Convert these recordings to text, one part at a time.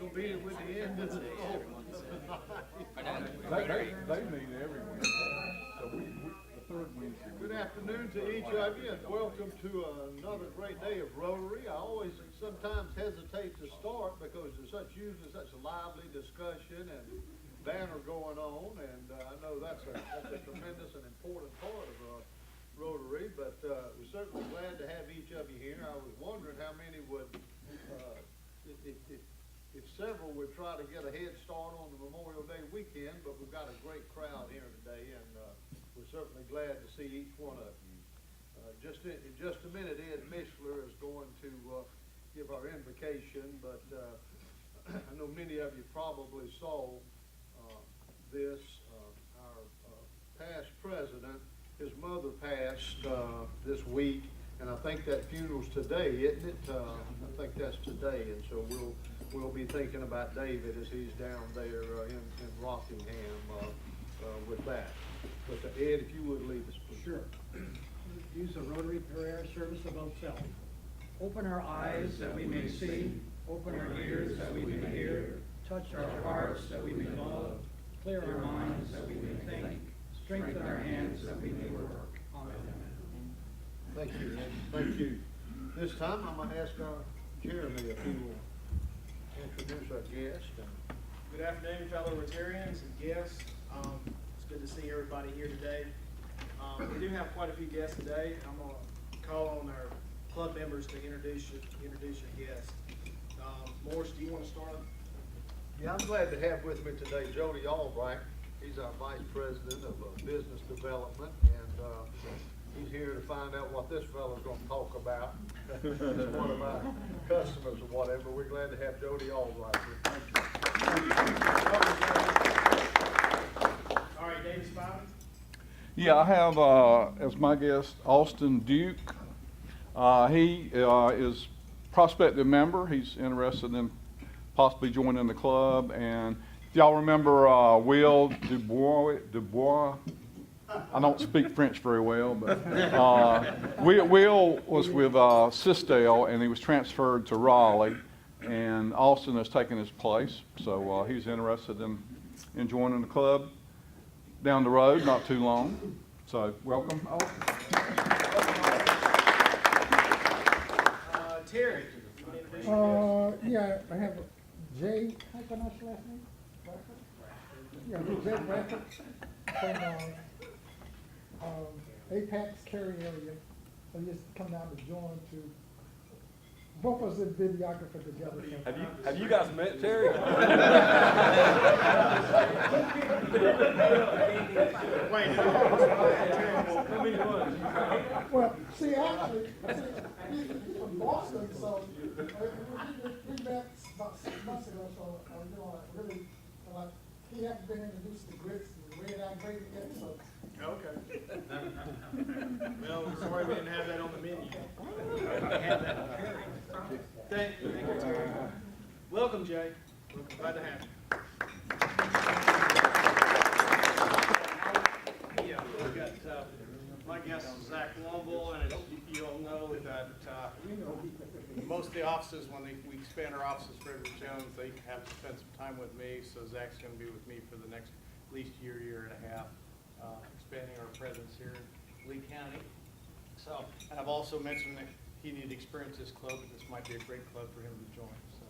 will be with the end of the road. They meet every Wednesday, so we the third Wednesday. Good afternoon to each of you, and welcome to another great day of Rotary. I always sometimes hesitate to start because there's usually such a lively discussion and banner going on, and I know that's a tremendous and important part of Rotary, but we're certainly glad to have each of you here. I was wondering how many would, if several would try to get a head start on the Memorial Day weekend, but we've got a great crowd here today, and we're certainly glad to see each one of you. In just a minute, Ed Mishler is going to give our invocation, but I know many of you probably saw this. Our past president, his mother passed this week, and I think that funeral's today, isn't it? I think that's today, and so we'll be thinking about David as he's down there in Rockingham with that. But Ed, if you would lead us, please. Sure. Use a Rotary prayer service above self. Open our eyes that we may see, open our ears that we may hear, touch our hearts that we may love, clear our minds that we may think, strengthen our hands that we may work. Amen. Thank you, Ed. Thank you. This time I'm going to ask Jeremy if he will introduce our guest. Good afternoon, fellow Rotarians and guests. It's good to see everybody here today. We do have quite a few guests today. I'm going to call on our club members to introduce your guests. Morris, do you want to start? Yeah, I'm glad to have with me today Jody Albright. He's our Vice President of Business Development, and he's here to find out what this fellow's going to talk about. He's one of our customers or whatever. We're glad to have Jody Albright here. Thank you. All right, David Spivey. Yeah, I have as my guest Austin Duke. He is prospective member. He's interested in possibly joining the club, and if y'all remember Will Dubois, I don't speak French very well, but Will was with Sistel, and he was transferred to Raleigh, and Austin has taken his place, so he's interested in joining the club down the road, not too long. So welcome, Austin. Terry. You want to introduce your guest? Yeah, I have Jay, how do you pronounce your last name? Bradford? Yeah, Jay Bradford from Apex Cary area. So he just come down to join to, both of us did videographer together. Have you guys met Terry? Well, see, actually, he's from Boston, so we met about 6 months ago, so really, like, he hadn't been introduced to grits and red eye gravy yet, so. Okay. Well, sorry we didn't have that on the menu. Thank you, Terry. Welcome, Jay. Glad to have you. Yeah, we've got my guest is Zach Lumble, and you all know that most of the offices, when we expand our offices for Edward Jones, they have to spend some time with me. So Zach's going to be with me for the next at least year and a half, expanding our presence here in Lee County. So I've also mentioned that he needed to experience this club, but this might be a great club for him to join. So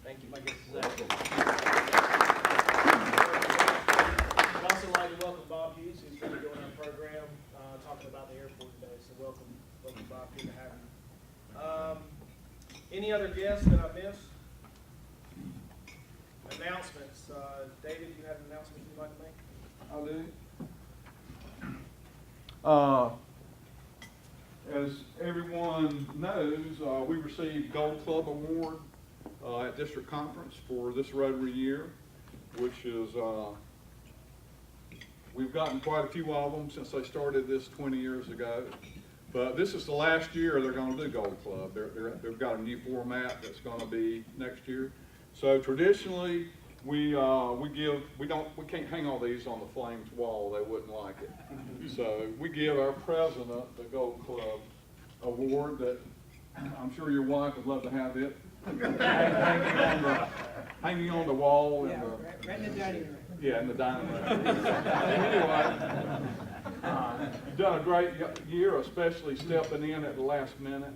thank you. My guest is Zach. I'd also like to welcome Bob Hughes, who's going to be doing our program, talking about the airport today. So welcome Bob. Good to have you. Any other guests that I missed? Announcements. David, you have an announcement you'd like to make? I do. As everyone knows, we received Gold Club Award at District Conference for this Rotary year, which is, we've gotten quite a few of them since they started this 20 years ago. But this is the last year they're going to do Gold Club. They've got a new format that's going to be next year. So traditionally, we can't hang all these on the Flames wall. They wouldn't like it. So we give our president the Gold Club Award that I'm sure your wife would love to have it hanging on the wall in Yeah, the. right in the dining room. Yeah, in the dining room. Anyway, you've done a great year, especially stepping in at the last minute.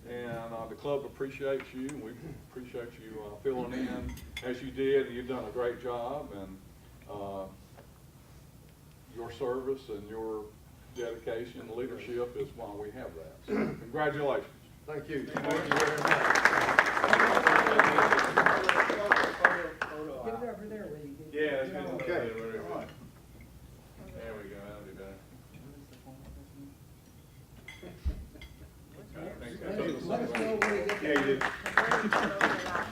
And the club appreciates you, and we appreciate you filling in as you did. You've done a great job, and your service and your dedication and leadership is why we have that. So congratulations. Thank you. Thank you very much. Get it over there where you get. Yeah, that's good. Okay. There we go, that'll be better. Let us know where you get the. Yeah, you did.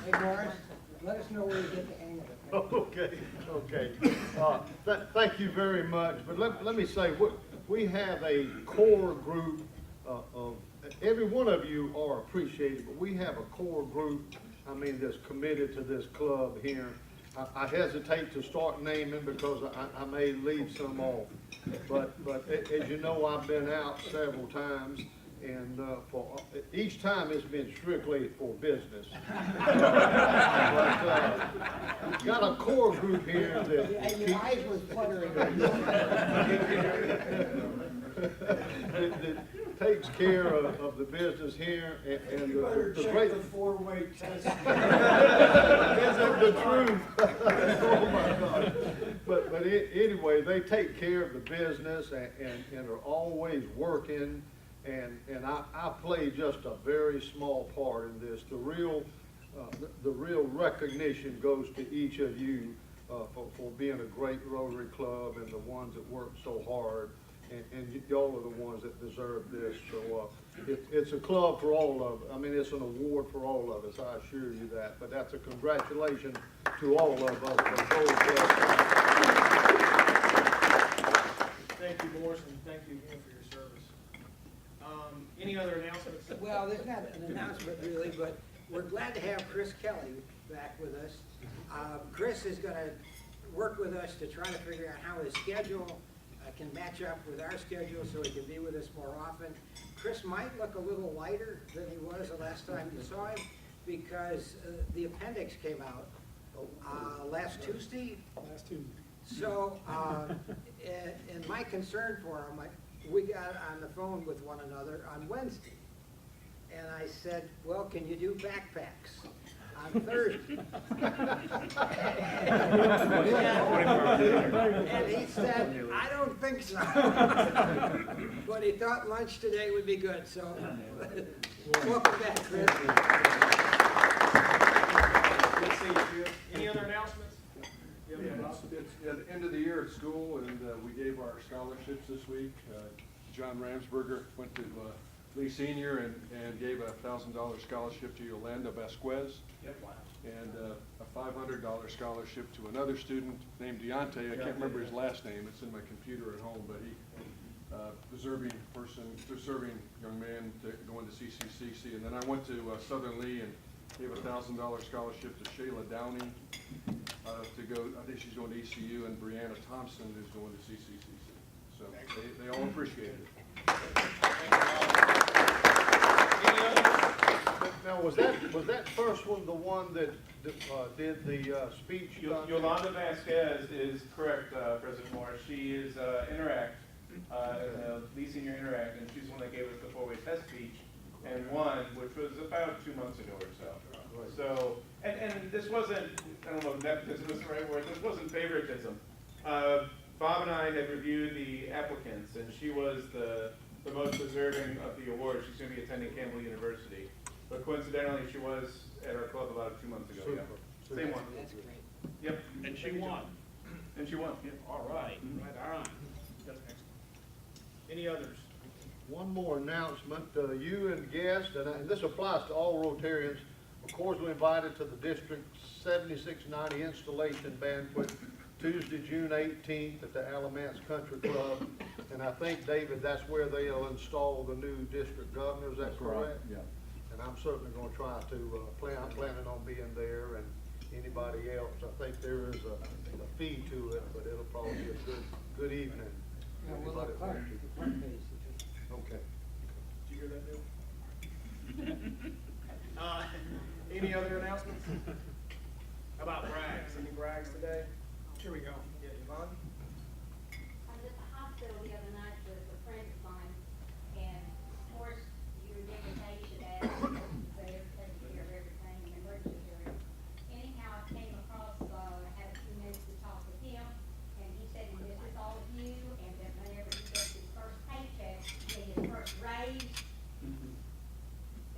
Hey, Morris, let us know where you get the hang of it. Okay, okay. Thank you very much, but let me say, we have a core group of, every one of you are appreciated, but we have a core group, I mean, that's committed to this club here. I hesitate to start naming because I may leave some off, but as you know, I've been out several times, and for each time it's been strictly for business. But got a core group here that And your eyes were fluttering. that takes care of the business here, and the great. four-way test. Is it the truth? Oh my God. But anyway, they take care of the business and are always working, and I play just a very small part in this. The real recognition goes to each of you for being a great Rotary Club and the ones that work so hard. And y'all are the ones that deserve this. So it's a club for all of us. I mean, it's an award for all of us, I assure you that. But that's a congratulations to all of us for the Rotary Club. Thank you, Morris, and thank you again for your service. Any other announcements? Well, there's not an announcement really, but we're glad to have Chris Kelly back with us. Chris is gonna work with us to try to figure out how his schedule can match up with our schedule so he can be with us more often. Chris might look a little lighter than he was the last time you saw him because the appendix came out last Tuesday. Last Tuesday. So, and my concern for him, we got on the phone with one another on Wednesday. And I said, well, can you do backpacks on Thursday? And he said, I don't think so. But he thought lunch today would be good, so welcome back, Chris. Good to see you, Chris. Any other announcements? You have any announcements? It's at the end of the year at school, and we gave our scholarships this week. John Ramsberger went to Lee Senior and gave a $1,000 scholarship to Yolanda Vasquez. Yep, wow. And a $500 scholarship to another student named Deontay. I can't remember his last name. It's in my computer at home, but he, deserving young man going to CCCC. And then I went to Southern Lee and gave a $1,000 scholarship to Shayla Downey to go, I think she's going to ECU, and Brianna Thompson is going to CCCC. So they all appreciate it. Any others? Now, was that first one the one that did the speech? Yolanda Vasquez is correct, President Morris. She is Interact, Lee Senior Interact, and she's the one that gave us the four-way test speech and won, which was about 2 months ago or so. So, and this wasn't, I don't know if nepotism is the right word, this wasn't favoritism. Bob and I had reviewed the applicants, and she was the most deserving of the award. She's going to be attending Campbell University. But coincidentally, she was at our club about 2 months ago. Yeah. Same one. That's great. Yep. And she won. And she won. Yeah. All right, right on. Any others? One more announcement. You and guests, and this applies to all Rotarians, are cordially invited to the District 7690 Installation Banquet Tuesday, June 18th at the Alamance Country Club. And I think, David, that's where they'll install the new district governor, is that correct? Yeah. And I'm certainly going to try to, I'm planning on being there, and anybody else. I think there is a fee to it, but it'll probably be a good evening. Yeah, well, Anybody the clerk want to- pays. Okay. Did you hear that, Bill? Any Any other announcements? How about brags? Any brags today? Here we go. Yeah, Yvonne? I was at the hospital the other night with a friend of mine, and of course, your dedication as they're taking care of everything in emergency room. Anyhow, I came across, had a few minutes to talk with him, and he said he misses all of you, and that whenever he gets his first paycheck, and his first raise,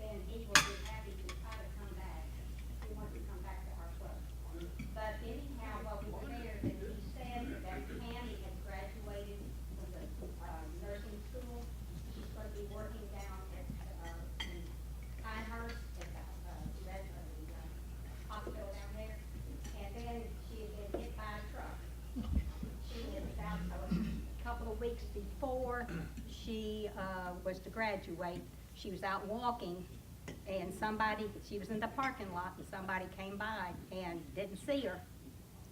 then he will be happy to try to come back. He wants to come back to our club. But anyhow, while we were there, then he said that Tammy had graduated from the nursing school. She's going to be working down at in Pinehurst at the hospital down there. And then she had been hit by a truck. She was out a couple of weeks before she was to graduate. She was out walking, and she was in the parking lot, and somebody came by and didn't see her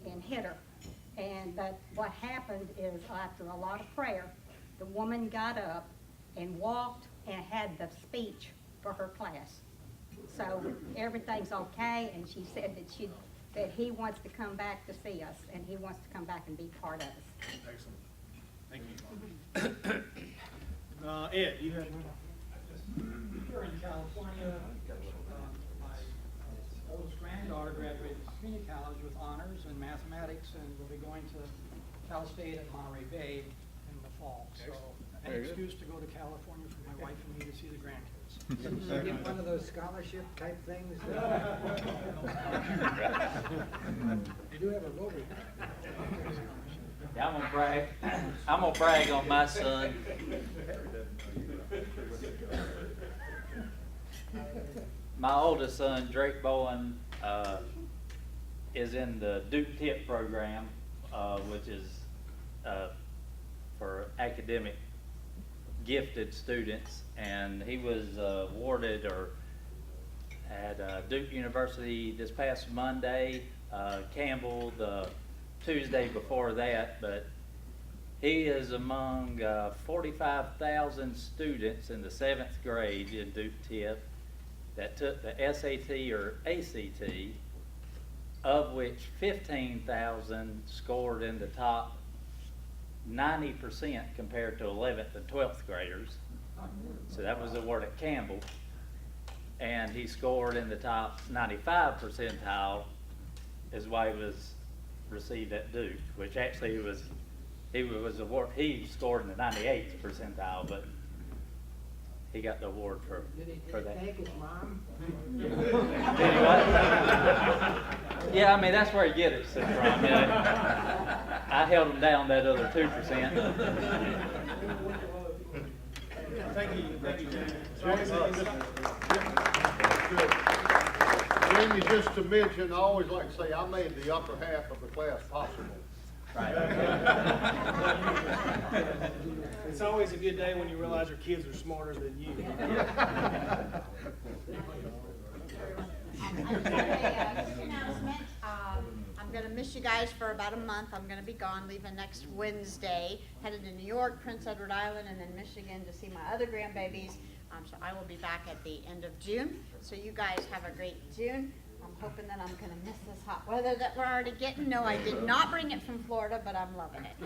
and hit her. But what happened is, after a lot of prayer, the woman got up and walked and had the speech for her class. So everything's okay, and she said that he wants to come back to see us, and he wants to come back and be part of us. Excellent. Thank you. Ed, you had one? Here in California, my oldest granddaughter graduated from community college with honors in mathematics, and will be going to Cal State at Monterey Bay in the fall. So an excuse to go to California for my wife and me to see the grandkids. So get one of those scholarship type things. They do have a Rotary. Yeah, I'm gonna brag on my son. My oldest son, Drake Bowen, is in the Duke Tip program, which is for academic gifted students, and he was awarded at Duke University this past Monday, Campbell the Tuesday before that, but he is among 45,000 students in the 7th grade in Duke Tip that took the SAT or ACT, of which 15,000 scored in the top 90% compared to 11th and 12th graders. So that was the award at Campbell. And he scored in the top 95 percentile is why he was received at Duke, which actually he scored in the 98th percentile, but he got the award for that. Did he take his mom? Did he what? Yeah, I mean, that's where he get it from. Yeah. I held him down that other 2%. Thank you, Jamie. Jamie, just to mention, I always like to say I made the upper half of the class possible. Right. It's always a good day when you realize your kids are smarter than you. Announcement. I'm going to miss you guys for about a month. I'm going to be gone, leaving next Wednesday, headed to New York, Prince Edward Island, and then Michigan to see my other grandbabies. So I will be back at the end of June. So you guys have a great June. I'm hoping that I'm going to miss this hot weather that we're already getting. No, I did not bring it from Florida, but I'm loving it.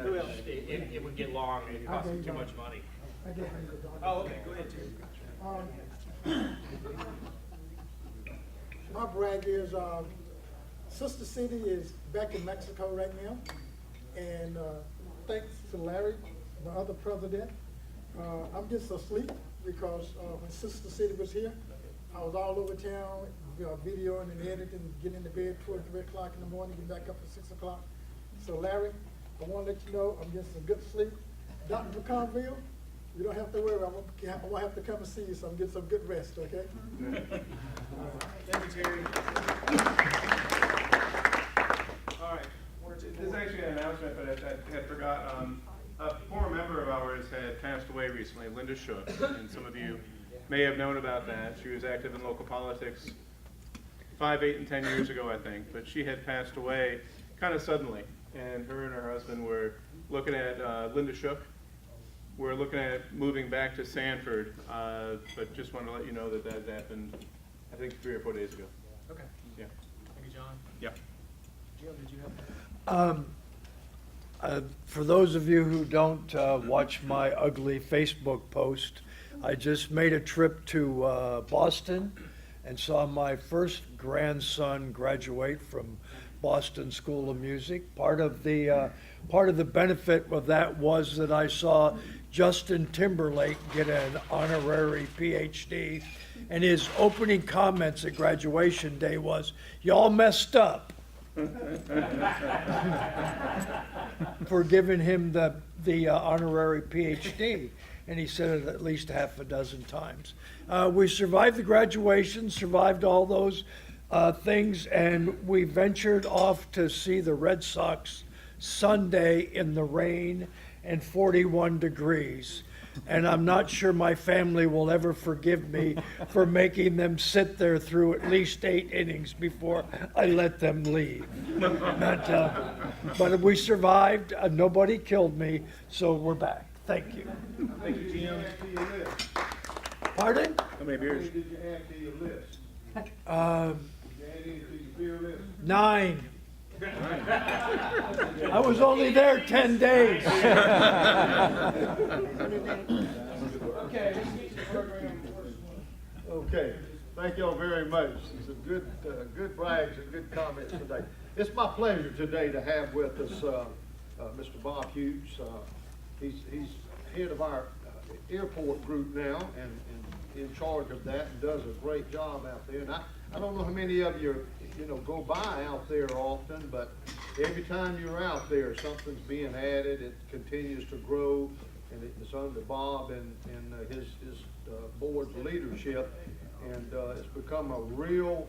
Who else? It would get long and it costs too much money. I guess I need to talk. Oh, okay, go ahead, Terry. My brag is, Sister City is back in Mexico right now. And, thanks to Larry, the other president, I'm getting some sleep because, when Sister City was here, I was all over town, videoing and editing, getting into bed 2 or 3 o'clock in the morning, get back up at 6 o'clock. So Larry, I want to let you know I'm getting some good sleep. Dr. McConville, you don't have to worry, I won't have to come and see you, so I'm getting some good rest, okay? Thank you, Terry. All right. This is actually an announcement, but I had forgot. A former member of ours had passed away recently, Linda Shook, and some of you may have known about that. She was active in local politics 5, 8, and 10 years ago, I think, but she had passed away kind of suddenly, and her husband were looking at Linda Shook we're looking at moving back to Sanford, but just want to let you know that that happened, I think 3 or 4 days ago. Okay, Yeah. thank you, John. Yeah. Jim, did you have? For those of you who don't watch my ugly Facebook post, I just made a trip to Boston and saw my first grandson graduate from Boston School of Music. Part of the benefit of that was that I saw Justin Timberlake get an honorary PhD, and his opening comments at graduation day was, "Y'all messed up," for giving him the honorary PhD. And he said it at least half a dozen times. We survived the graduation, survived all those things, and we ventured off to see the Red Sox Sunday in the rain and 41 degrees. And I'm not sure my family will ever forgive me for making them sit there through at least 8 innings before I let them leave. But we survived. Nobody killed me, so we're back. Thank you. Thank you, Jim. Pardon? How many beers? Did you add to your list? Did you add any to your beer list? 9. I was only there 10 days. Okay, let's get to the program. Okay, thank y'all very much. Some good brags and good comments today. It's my pleasure today to have with us Mr. Bob Hughes. He's head of our airport group now and in charge of that and does a great job out there. And I don't know how many of you go by out there often, but every time you're out there, something's being added. It continues to grow, and it's under Bob and his board's leadership, and it's become a real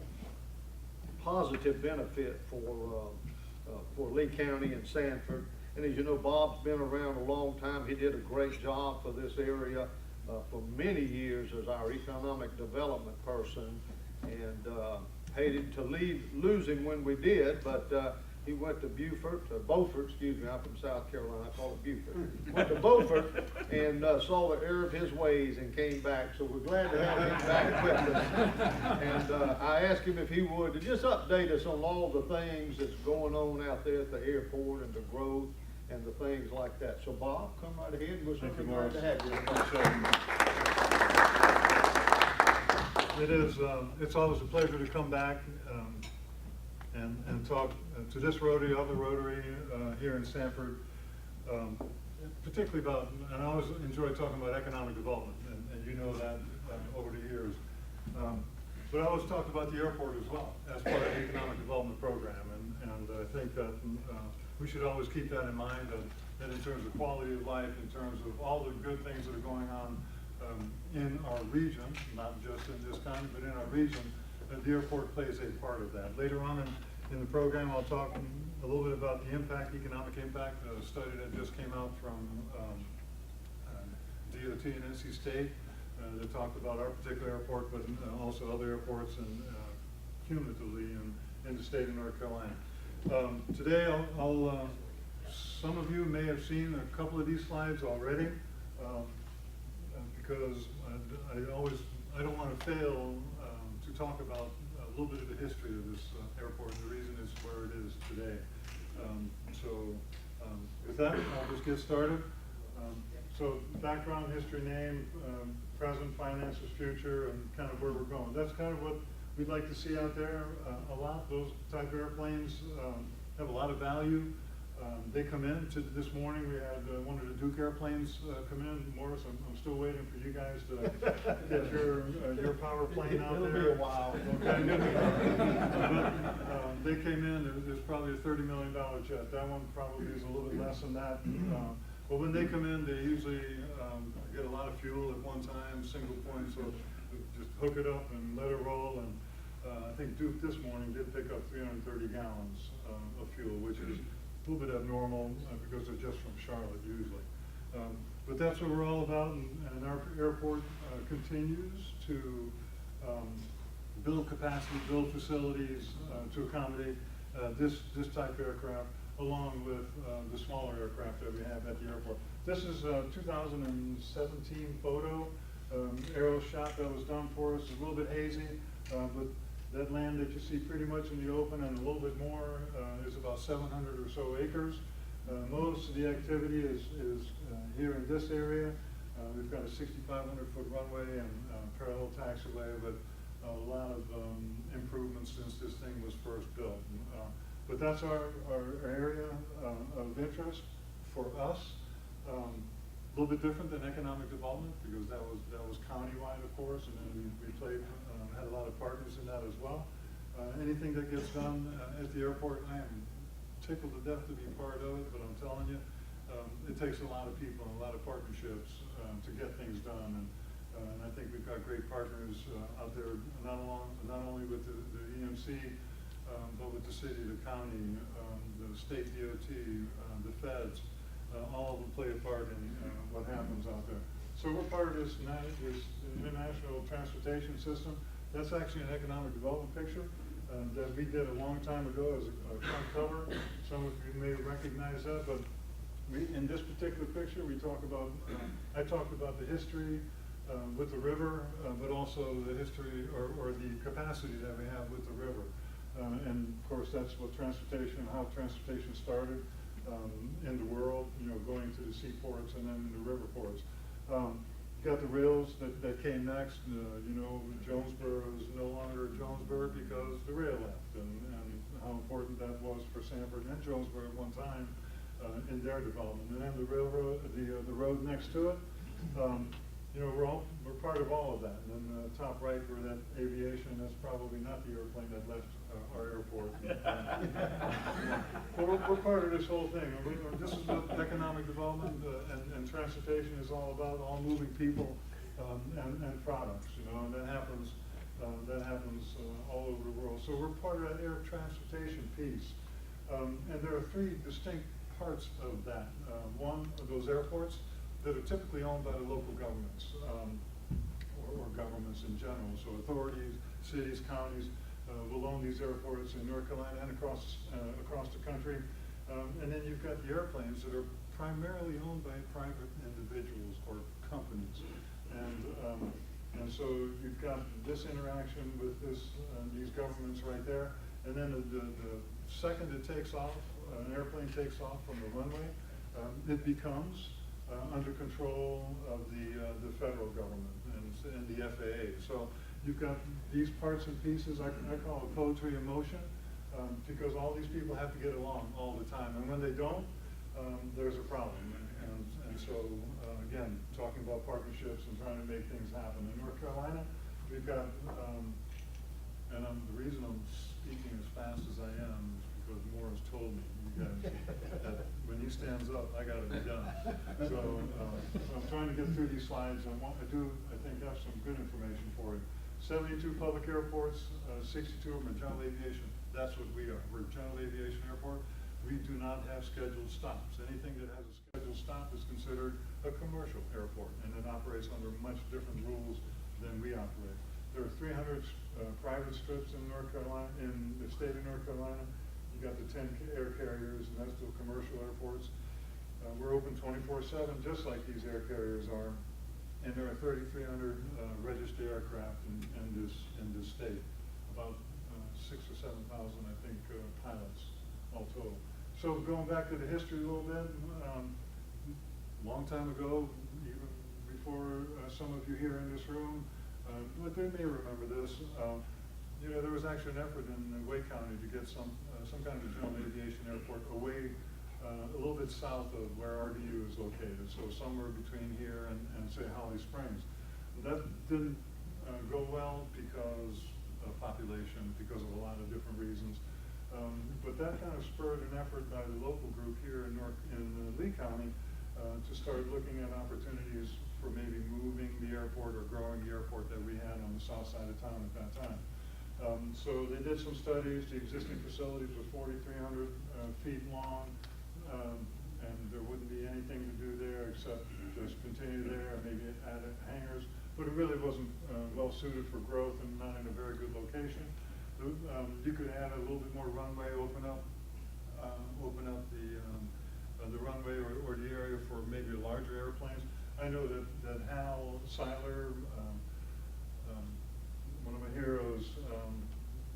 positive benefit for Lee County and Sanford. And as you know, Bob's been around a long time. He did a great job for this area for many years as our economic development person, and hated to lose him when we did, but he went to Beaufort, excuse me, I'm from South Carolina, I call it Beaufort. Went to Beaufort and saw the error of his ways and came back, so we're glad to have him back with us. And I asked him if he would to just update us on all the things that's going on out there at the airport and the growth and the things like that. So Bob, come right ahead, we're certainly glad to have you. It's always a pleasure to come back and talk to this Rotary, other Rotary here in Sanford, particularly about, and I always enjoy talking about economic development, and you know that over the years. But I always talk about the airport as well as part of the economic development program, and I think that we should always keep that in mind, that in terms of quality of life, in terms of all the good things that are going on in our region, not just in this county, but in our region, the airport plays a part of that. Later on in the program, I'll talk a little bit about the impact, economic impact, a study that just came out from DOT and NC State that talked about our particular airport, but also other airports and cumulatively in the state of North Carolina. Today, some of you may have seen a couple of these slides already. Because I don't want to fail to talk about a little bit of the history of this airport and the reason it's where it is today. With that, I'll just get started. So background, history, name, present, finances, future, and kind of where we're going. That's kind of what we'd like to see out there a lot. Those type of airplanes have a lot of value. They come in this morning. We had one of the Duke airplanes come in. Morris, I'm still waiting for you guys to get your power plane out there. It'll be a while. Okay. But they came in. There's probably a $30 million jet. That one probably is a little bit less than that. But when they come in, they usually get a lot of fuel at one time, single point. So just hook it up and let it roll. And I think Duke this morning did pick up 330 gallons of fuel, which is a little bit abnormal because they're just from Charlotte usually. But that's what we're all about, and our airport continues to build capacity, build facilities to accommodate this type of aircraft. along with the smaller aircraft that we have at the airport. This is a 2017 photo, aerial shot that was done for us. It's a little bit hazy, but that land that you see pretty much in the open and a little bit more is about 700 or so acres. Most of the activity is here in this area. We've got a 6,500-foot runway and parallel taxiway, but a lot of improvements since this thing was first built. But that's our area of interest for us. A little bit different than economic development because that was countywide, of course, and then we had a lot of partners in that as well. Anything that gets done at the airport, I am tickled to death to be part of it, but I'm telling you, it takes a lot of people and a lot of partnerships to get things done. And I think we've got great partners out there, not only with the EMC, but with the city, the county, the state DOT, the feds. All of them play a part in what happens out there. So we're part of this international transportation system. That's actually an economic development picture that we did a long time ago as a front cover. Some of you may recognize that, but in this particular picture, we talk about, I talked about the history with the river, but also the history or the capacity that we have with the river. And of course, that's what transportation and how transportation started in the world, going to the seaports and then the river ports. Got the rails that came next. Jonesboro is no longer Jonesboro because the rail left, and how important that was for Sanford and Jonesboro at one time in their development. And then the railroad, the road next to it. We're part of all of that. And then the top right, where that aviation, that's probably not the airplane that left our airport. But we're part of this whole thing. This is what economic development and transportation is all about, all moving people and products, and that happens all over the world. So we're part of that air transportation piece. And there are three distinct parts of that. One of those airports that are typically owned by the local governments, or governments in general. So authorities, cities, counties will own these airports in North Carolina and across the country. And then you've got the airplanes that are primarily owned by private individuals or companies. And so you've got this interaction with these governments right there. And then the second it takes off, an airplane takes off from the runway, it becomes under control of the federal government and the FAA. So you've got these parts and pieces, I call it poetry in motion, because all these people have to get along all the time. And when they don't, there's a problem. And so, again, talking about partnerships and trying to make things happen. In North Carolina, we've got, and the reason I'm speaking as fast as I am is because Morris told me, you guys, that when he stands up, I gotta be done. So I'm trying to get through these slides. I think, have some good information for you. 72 public airports, 62 of them are general aviation. That's what we are. We're a general aviation airport. We do not have scheduled stops. Anything that has a scheduled stop is considered a commercial airport, and it operates under much different rules than we operate. There are 300 private strips in North Carolina, in the state of North Carolina. You got the 10 air carriers, and that's still commercial airports. We're open 24/7, just like these air carriers are. And there are 3,300 registered aircraft in this state. About 6,000 or 7,000, I think, pilots all total. So going back to the history a little bit, long time ago, even before some of you here in this room, but they may remember this. There was actually an effort in Wake County to get some kind of a general aviation airport away a little bit south of where RDU is located, so somewhere between here and say Holly Springs. That didn't go well because of population, because of a lot of different reasons. But that kind of spurred an effort by the local group here in Lee County to start looking at opportunities for maybe moving the airport or growing the airport that we had on the south side of town at that time. So they did some studies. The existing facilities were 4,300 feet long, and there wouldn't be anything to do there except just continue there and maybe add hangars. But it really wasn't well suited for growth and not in a very good location. You could add a little bit more runway, open up open up the runway or the area for maybe larger airplanes. I know that Hal Seiler, one of my heroes,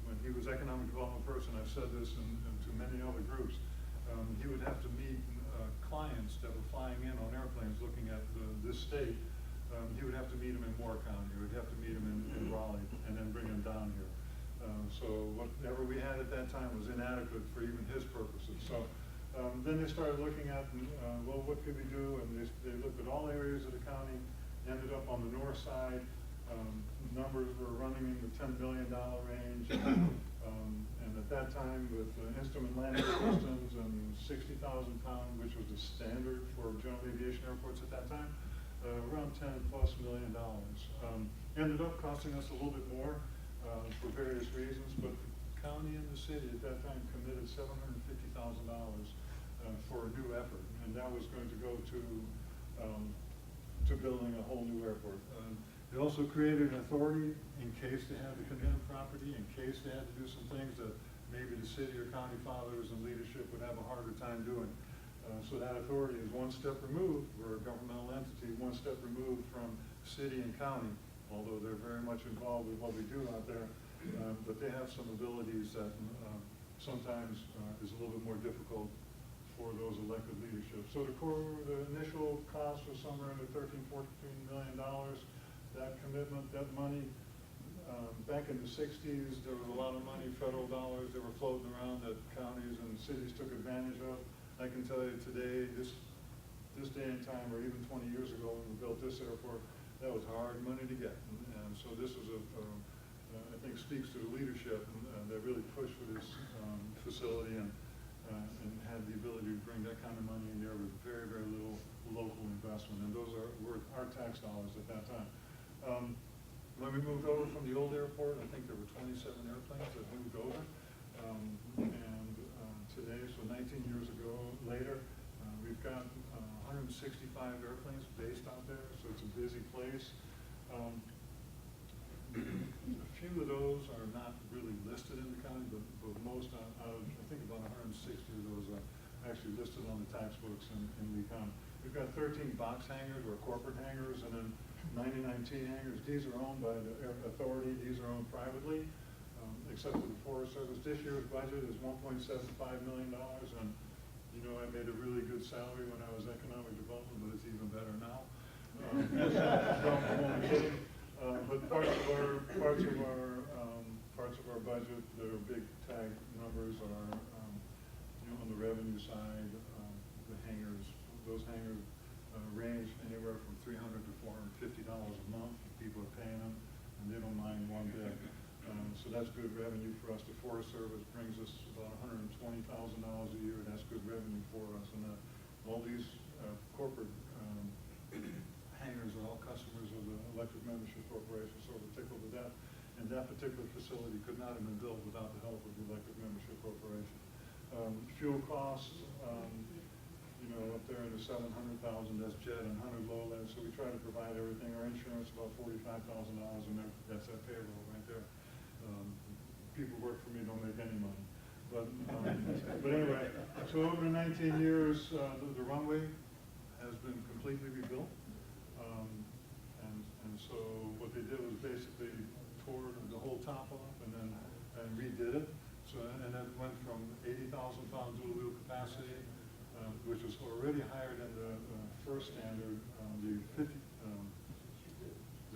when he was economic development person, I've said this and to many other groups, he would have to meet clients that were flying in on airplanes looking at this state. He would have to meet them in Moore County, or he'd have to meet them in Raleigh, and then bring them down here. So whatever we had at that time was inadequate for even his purposes. So then they started looking at, well, what could we do? And they looked at all areas of the county, ended up on the north side. Numbers were running in the $10 billion range. And at that time, with instrument landing systems and 60,000 pound, which was the standard for general aviation airports at that time, around $10+ million. Ended up costing us a little bit more for various reasons, but the county and the city at that time committed $750,000 for a new effort, and that was going to go to building a whole new airport. They also created an authority in case they had to condemn property, in case they had to do some things that maybe the city or county fathers and leadership would have a harder time doing. So that authority is one step removed. We're a governmental entity, one step removed from city and county, although they're very much involved with what we do out there. But they have some abilities that sometimes is a little bit more difficult for those elected leadership. So the initial cost was somewhere in the $13, $14 million. That commitment, that money, back in the 60s, there was a lot of money, federal dollars, that were floating around that counties and cities took advantage of. I can tell you today, this day and time, or even 20 years ago when we built this airport, that was hard money to get. And so this is I think speaks to the leadership that really pushed for this facility and had the ability to bring that kind of money in there with very, very little local investment. And those were our tax dollars at that time. When we moved over from the old airport, I think there were 27 airplanes that moved over. And today, so 19 years ago, later, we've got 165 airplanes based out there, so it's a busy place. A few of those are not really listed in the county, but most out of, I think about 160 of those are actually listed on the tax books in Lee County. We've got 13 box hangars or corporate hangars, and then 99 T hangars. These are owned by the authority. These are owned privately, except for the Forest Service. This year's budget is $1.75 million, and you know I made a really good salary when I was economic development, but it's even better now. Don't kidding. But parts of our budget that are big tag numbers are on the revenue side. The hangars, those hangars range anywhere from $300 to $450 a month. People are paying them, and they don't mind one bit. So that's good revenue for us. The Forest Service brings us about $120,000 a year. That's good revenue for us. And all these corporate hangars are all customers of the Electric Membership Corporation, so we're tickled to death. And that particular facility could not have been built without the help of the Electric Membership Corporation. Fuel costs, up there in the $700,000, that's jet and 100 lowland, so we try to provide everything. Our insurance about $45,000, and that's that payroll right there. People work for me, don't make any money. But anyway, so over the 19 years, the runway has been completely rebuilt. And so what they did was basically tore the whole top off and redid it. So, and that went from 80,000 pound dual wheel capacity, which was already higher than the first standard, the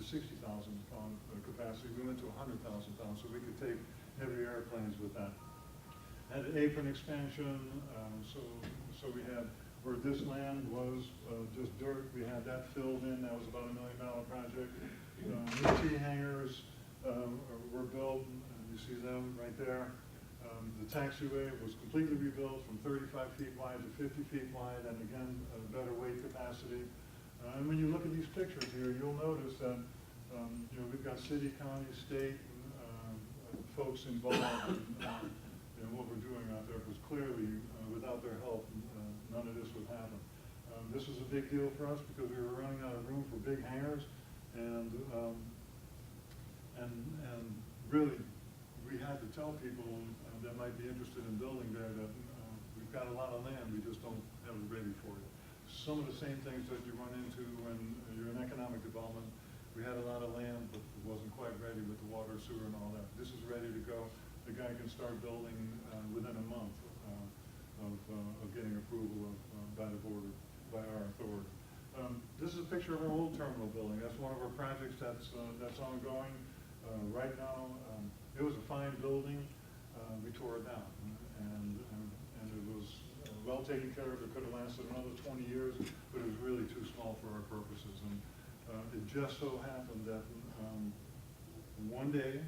60,000 pound capacity. We went to 100,000 pounds, so we could take heavy airplanes with that. Had an apron expansion, so we had, where this land was just dirt, we had that filled in. That was about $1 million project. New T hangars were built, and you see them right there. The taxiway was completely rebuilt from 35 feet wide to 50 feet wide, and again, a better weight capacity. And when you look at these pictures here, you'll notice that we've got city, county, state, folks involved in what we're doing out there, because clearly, without their help, none of this would happen. This was a big deal for us because we were running out of room for big hangars, and really, we had to tell people that might be interested in building there that we've got a lot of land, we just don't have it ready for it. Some of the same things that you run into when you're in economic development. We had a lot of land, but it wasn't quite ready with the water, sewer, and all that. This is ready to go. The guy can start building within a month of getting approval by the board, by our authority. This is a picture of our old terminal building. That's one of our projects that's ongoing right now. It was a fine building. We tore it down, and it was well taken care of. It could have lasted another 20 years, but it was really too small for our purposes. And it just so happened that one day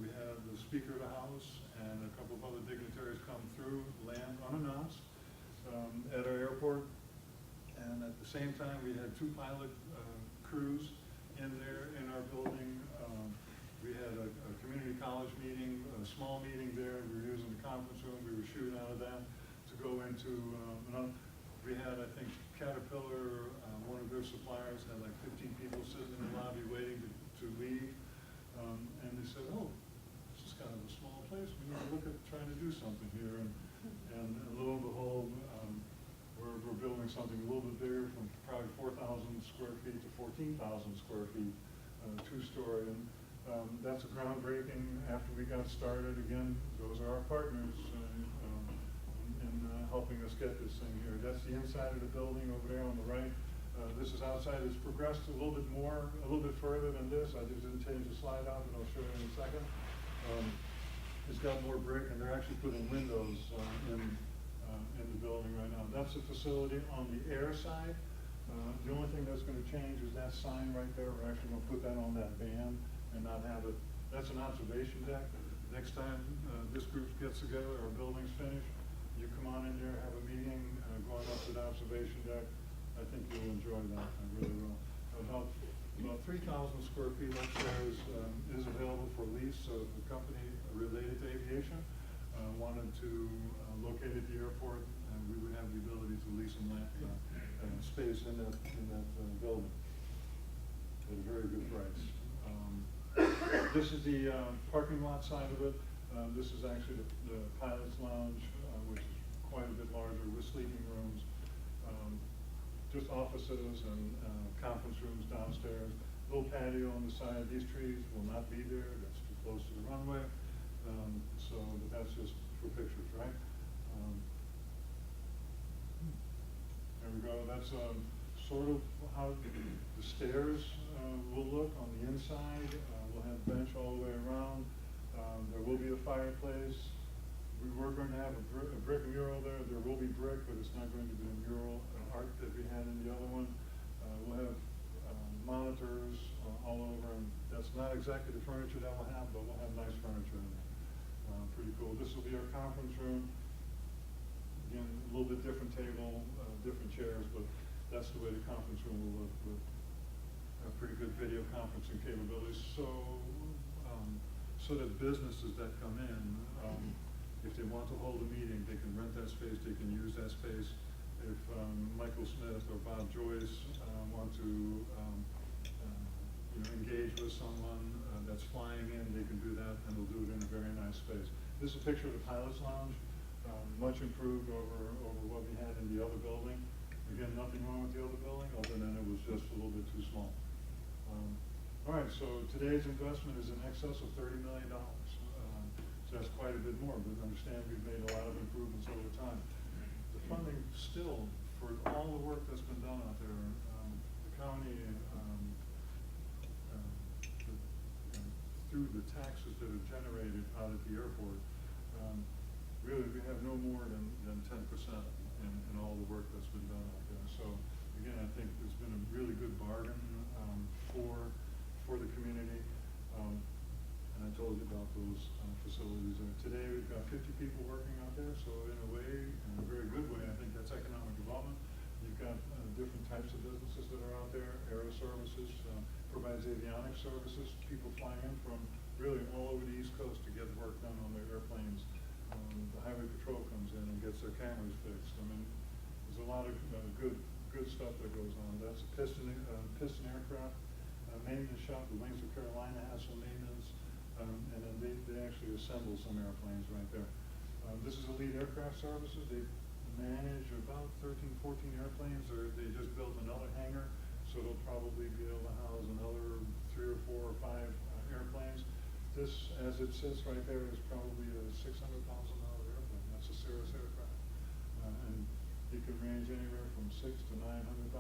we had the Speaker of the House and a couple of other dignitaries come through, land unannounced at our airport. And at the same time, we had 2 pilot crews in there in our building. We had a community college meeting, a small meeting there. We were using the conference room. We were shooting out of that to go into, we had, I think, Caterpillar, one of their suppliers, had like 15 people sitting in the lobby waiting to leave. And they said, oh, this is kind of a small place. We need to look at trying to do something here. And lo and behold, we're building something a little bit bigger, from probably 4,000 square feet to 14,000 square feet, 2-story. And that's a groundbreaking. After we got started, again, those are our partners in helping us get this thing here. That's the inside of the building over there on the right. This is outside. It's progressed a little bit more, a little bit further than this. I just didn't change the slide out, but I'll show you in a second. It's got more brick, and they're actually putting windows in the building right now. That's the facility on the air side. The only thing that's going to change is that sign right there. We're actually going to put that on that band and not have it. That's an observation deck. Next time this group gets together, our building's finished, you come on in there, have a meeting, going up to the observation deck. I think you'll enjoy that. I really will. About 3,000 square feet upstairs is available for lease. So if the company related to aviation wanted to locate at the airport, we would have the ability to lease them space in that building at a very good price. This is the parking lot side of it. This is actually the pilot's lounge, which is quite a bit larger with sleeping rooms. Just offices and conference rooms downstairs. Little patio on the side. These trees will not be there. That's too close to the runway. But that's just for pictures, right? There we go. That's sort of how the stairs will look on the inside. We'll have a bench all the way around. There will be a fireplace. We were going to have a brick mural there. There will be brick, but it's not going to be a mural art that we had in the other one. We'll have monitors all over, and that's not exactly the furniture that we'll have, but we'll have nice furniture in there. Pretty cool. This will be our conference room. Again, a little bit different table, different chairs, but that's the way the conference room will look, with pretty good video conferencing capabilities. So that businesses that come in, if they want to hold a meeting, they can rent that space, they can use that space. If Michael Smith or Bob Joyce want to engage with someone that's flying in, they can do that, and they'll do it in a very nice space. This is a picture of the pilot's lounge, much improved over what we had in the other building. Again, nothing wrong with the other building, other than it was just a little bit too small. All right, so today's investment is in excess of $30 million. So that's quite a bit more, but understand we've made a lot of improvements over time. The funding still, for all the work that's been done out there, the county, through the taxes that are generated out at the airport, really we have no more than 10% in all the work that's been done out there. So again, I think it's been a really good bargain for the community. And I told you about those facilities. Today we've got 50 people working out there, so in a way, in a very good way, I think that's economic development. You've got different types of businesses that are out there. Aero Services provides avionics services, people flying in from really all over the East Coast to get work done on their airplanes. The Highway Patrol comes in and gets their cameras fixed. I mean, there's a lot of good stuff that goes on. That's a piston aircraft maintenance shop. The Wings of Carolina has some maintenance. And then they actually assemble some airplanes right there. This is Elite Aircraft Services. They manage about 13, 14 airplanes, or they just built another hangar, so they'll probably be able to house another 3 or 4 or 5 airplanes. This, as it sits right there, is probably a $600,000 airplane. That's a Cirrus aircraft. And it can range anywhere from $600,000 to $900,000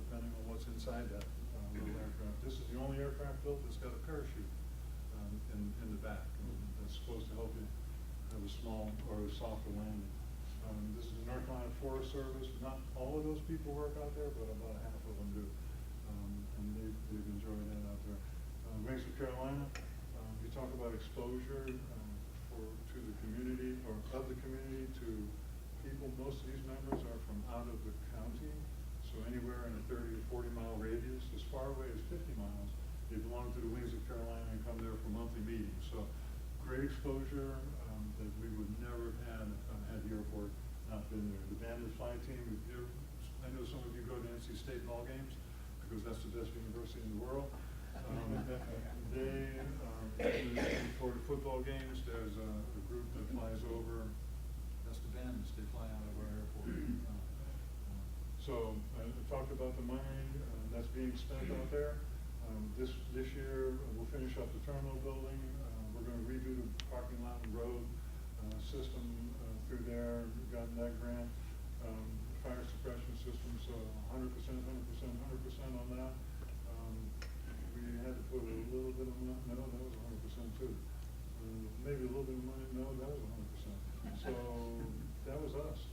depending on what's inside that little aircraft. This is the only aircraft built that's got a parachute in the back. That's supposed to help you have a small or a softer landing. This is the North Carolina Forest Service. Not all of those people work out there, but about half of them do. And they've enjoyed that out there. Wings of Carolina, you talk about exposure to the community, or of the community to people. Most of these members are from out of the county, so anywhere in a 30 to 40 mile radius. As far away as 50 miles, they belong to the Wings of Carolina and come there for monthly meetings. So great exposure that we would never have had the airport not been there. The band and fly team, I know some of you go to NC State ball games because that's the best university in the world. For football games, there's a group that flies over. That's the bands. They fly out of our airport. So I talked about the money that's being spent out there. This year we'll finish up the terminal building. We're going to redo the parking lot and road system through there. We've gotten that grant. Fire suppression system, so 100%, 100%, 100% on that. We had to put a little bit of money. No, that was 100% too. Maybe a little bit of money. No, that was 100%. So that was us.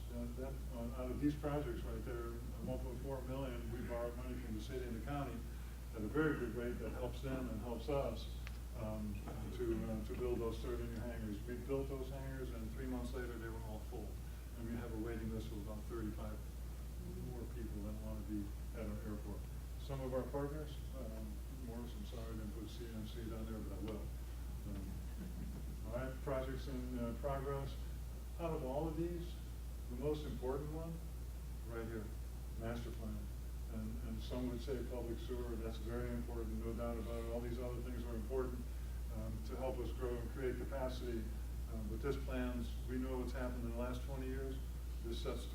Out of these projects right there, 1.4 million, we borrowed money from the city and the county at a very good rate that helps them and helps us to build those 30 new hangars. We built those hangars, and 3 months later they were all full. And we have a waiting list of about 35 more people that want to be at our airport. Some of our partners, Morris, I'm sorry I didn't put CMC down there, but I will. All right, projects in progress. Out of all of these, the most important one, right here, master plan. And some would say public sewer. That's very important, no doubt about it. All these other things are important to help us grow and create capacity. But this plans, we know what's happened in the last 20 years. This sets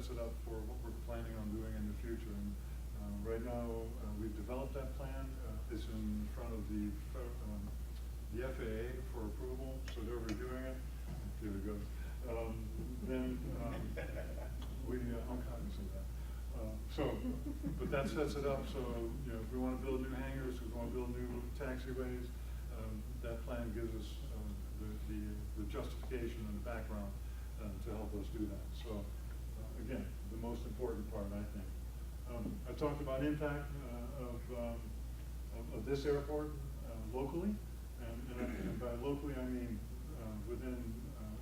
it up for what we're planning on doing in the future. And right now, we've developed that plan. It's in front of the FAA for approval, so they're reviewing it. Here we go. I'm cognizant of that. But that sets it up. So, if we want to build new hangars, we want to build new taxiways, that plan gives us the justification and the background to help us do that. So, again, the most important part, I think. I talked about impact of this airport locally, and by locally I mean within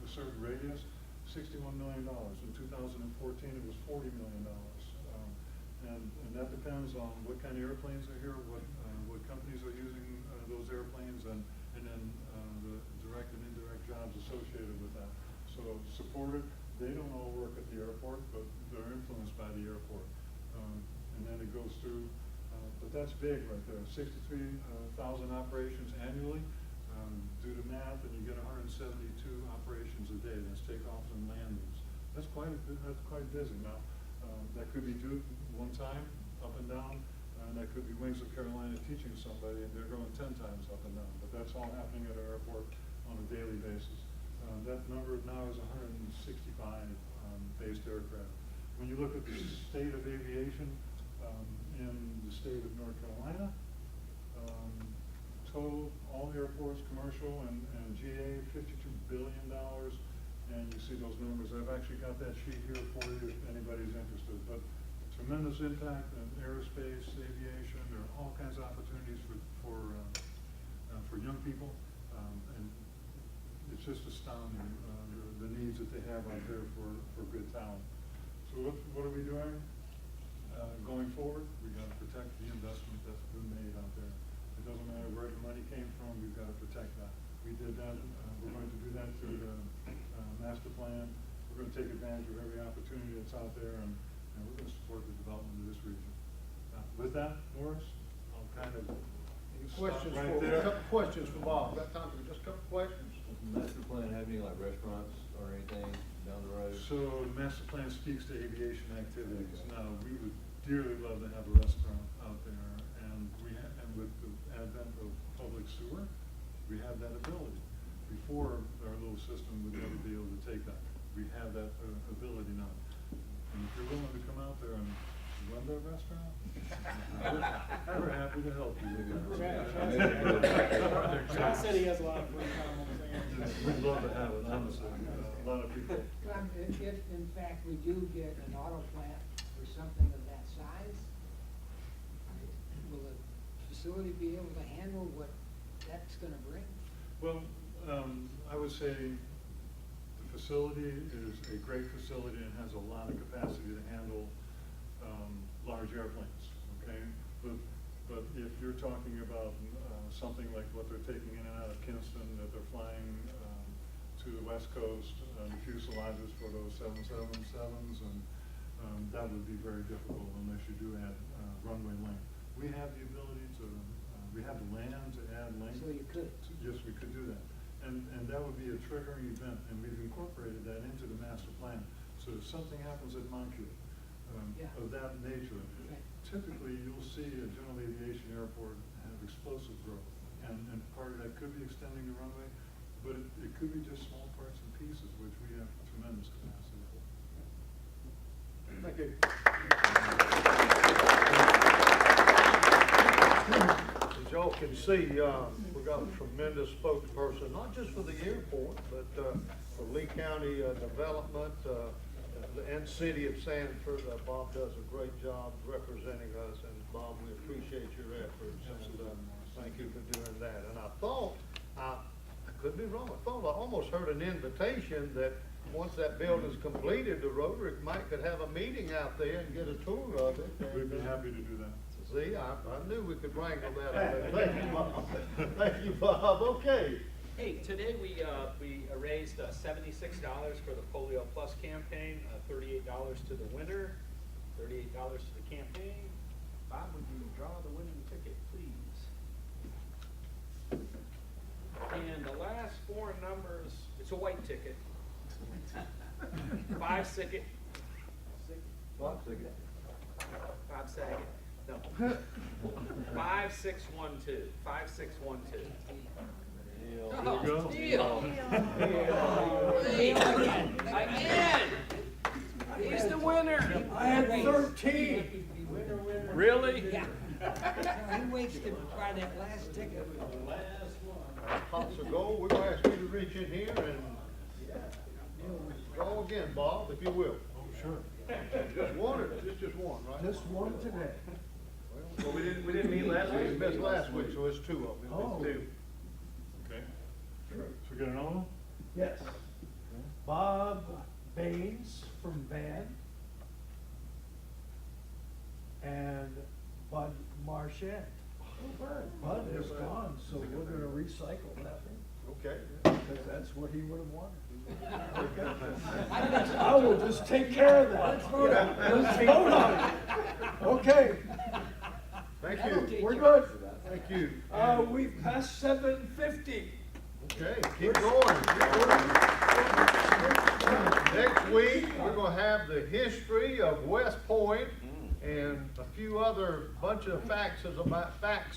a certain radius. $61 million. In 2014, it was $40 million. And that depends on what kind of airplanes are here, what companies are using those airplanes, and then the direct and indirect jobs associated with that. So supported, they don't all work at the airport, but they're influenced by the airport. And then it goes through, but that's big right there, 63,000 operations annually. Do the math, and you get 172 operations a day. That's takeoffs and landings. That's quite busy now. That could be due one time, up and down, and that could be Wings of Carolina teaching somebody, and they're going 10 times up and down. But that's all happening at our airport on a daily basis. That number now is 165 based aircraft. When you look at the state of aviation in the state of North Carolina, total, all airports, commercial and GA, $52 billion, and you see those numbers. I've actually got that sheet here for you if anybody's interested. But tremendous impact in aerospace, aviation. There are all kinds of opportunities for young people, and it's just astounding the needs that they have out there for good talent. So what are we doing going forward? We got to protect the investment that's been made out there. It doesn't matter where the money came from, we've got to protect that. We did that, we're going to do that through the master plan. We're going to take advantage of every opportunity that's out there, and we're going to support the development of this region. With that, Morris, I'll kind of stop right there. A couple questions for Bob. Got time for just a couple questions? Does the master plan have any like restaurants or anything down down the road. So the master plan speaks to aviation activities. Now, we would dearly love to have a restaurant out there, and and with the advent of public sewer, we have that ability. Before, our little system would never be able to take that. We have that ability now. And if you're willing to come out there and run that restaurant, we're happy to help you. John said he has a lot of free time on his hands. We'd love to have it, honestly. A lot of people. Tom, if in fact we do get an auto plant or something of that size, will the facility be able to handle what that's gonna bring? Well, I would say the facility is a great facility and has a lot of capacity to handle large airplanes, okay? But if you're talking about something like what they're taking in and out of Kinston, that they're flying to the West Coast, the fuselages for those 777s, and that would be very difficult unless you do add runway length. We have the ability to, we have the land to add length. So you could. Yes, we could do that. And that would be a triggering event, and we've incorporated that into the master plan. So if something happens at Moncure of that nature, typically you'll see a general aviation airport have explosive growth. And part of that could be extending the runway, but it could be just small parts and pieces, which we have tremendous capacity for. Thank you. As y'all can see, we've got a tremendous spokesperson, not just for the airport, but for Lee County Development and City of Sanford. Bob does a great job representing us, and Bob, we appreciate your efforts, and thank you for doing that. And I thought, I could be wrong, I thought I almost heard an invitation that once that building's completed, the Rotary could have a meeting out there and get a tour of it. We'd be happy to do that. See, I knew we could wrangle that up. Thank you, Bob. Thank you, Bob. Okay. Hey, today we raised $76 for the Polio Plus campaign, $38 to the winner, $38 to the campaign. Bob, would you draw the winning ticket, please? And the last four numbers, it's a white ticket. 5 Saget. Bob Saget. Bob Saget. No. 5612. 5612. There you go. Again. He's the winner. I had 13. Really? Yeah. He waits to try that last ticket. Pots of gold. We're gonna ask you to reach in here and draw again, Bob, if you will. Oh, sure. Just one, or just one, right? Just one today. Well, we didn't meet last We week. missed last week, so it's two of them. Oh. It's two. Okay. So we get another one? Yes. Bob Baines from Van. And Bud Marchand. Bud is gone, so we're gonna recycle that one, Okay. because that's what he would have wanted. I will just take care of that. Let's vote on it. Let's vote on it. Okay, Thank you. we're good. Thank you. We've passed 7:50. Okay, keep going. Next week, we're gonna have the history of West Point and a few other bunch of facts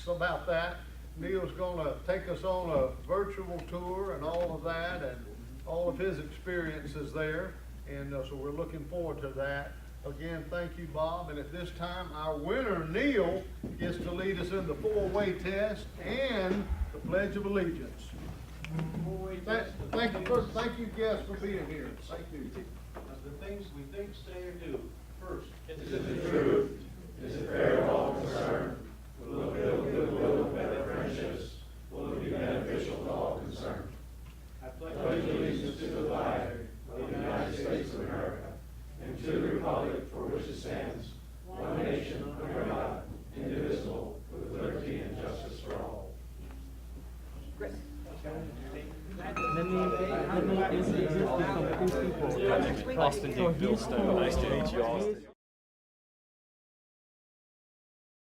about that. Neil's gonna take us on a virtual tour and all of that, and all of his experiences there. And so we're looking forward to that. Again, thank you, Bob. And at this time, our winner, Neil, gets to lead us in the four-way test and the Pledge of Allegiance. Thank you, guests, for being here. Thank you. The things we think, say, or do. First, Is it the truth? Is it fair to all concerned? Will it build goodwill and better friendships? Will it be beneficial to all concerned? I pledge allegiance to the flag of the United States of America and to the republic for which it stands, one nation under God, indivisible, with liberty and justice for all. Austin Dick Billstone. Nice to meet you, Austin.